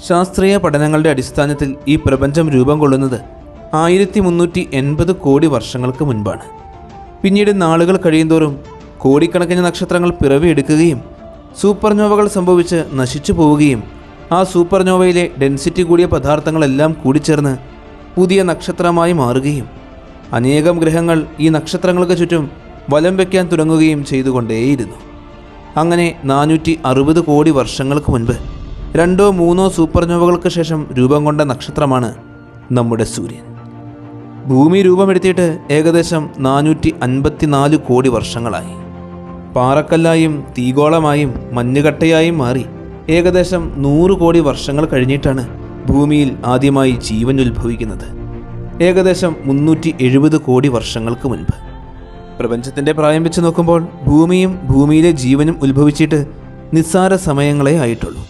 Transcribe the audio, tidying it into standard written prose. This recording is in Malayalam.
ശാസ്ത്രീയ പഠനങ്ങളുടെ അടിസ്ഥാനത്തിൽ ഈ പ്രപഞ്ചം രൂപം കൊള്ളുന്നത് 1380 കോടി വർഷങ്ങൾക്ക് മുൻപാണ്. പിന്നീട് നാളുകൾ കഴിയുന്തോറും കോടിക്കണക്കിന് നക്ഷത്രങ്ങൾ പിറവിയെടുക്കുകയും സൂപ്പർനോവകൾ സംഭവിച്ച് നശിച്ചു പോവുകയും ആ സൂപ്പർനോവയിലെ ഡെൻസിറ്റി കൂടിയ പദാർത്ഥങ്ങളെല്ലാം കൂടിച്ചേർന്ന് പുതിയ നക്ഷത്രമായി മാറുകയും അനേകം ഗ്രഹങ്ങൾ ഈ നക്ഷത്രങ്ങൾക്ക് ചുറ്റും വലം വയ്ക്കാൻ തുടങ്ങുകയും ചെയ്തുകൊണ്ടേയിരുന്നു. അങ്ങനെ 460 കോടി വർഷങ്ങൾക്ക് മുൻപ് 2-3 സൂപ്പർനോവകൾക്ക് ശേഷം രൂപം കൊണ്ട നക്ഷത്രമാണ് നമ്മുടെ സൂര്യൻ. ഭൂമി രൂപമെടുത്തിയിട്ട് ഏകദേശം 454 കോടി വർഷങ്ങളായി. പാറക്കല്ലായും തീഗോളമായും മഞ്ഞുകട്ടയായും മാറി ഏകദേശം 100 കോടി വർഷങ്ങൾ കഴിഞ്ഞിട്ടാണ് ഭൂമിയിൽ ആദ്യമായി ജീവൻ ഉത്ഭവിക്കുന്നത്. ഏകദേശം 370 കോടി വർഷങ്ങൾക്ക് മുൻപ്. പ്രപഞ്ചത്തിൻ്റെ പ്രായം വെച്ച് നോക്കുമ്പോൾ ഭൂമിയും ഭൂമിയിലെ ജീവനും ഉത്ഭവിച്ചിട്ട് നിസ്സാര സമയങ്ങളെ ആയിട്ടുള്ളൂ.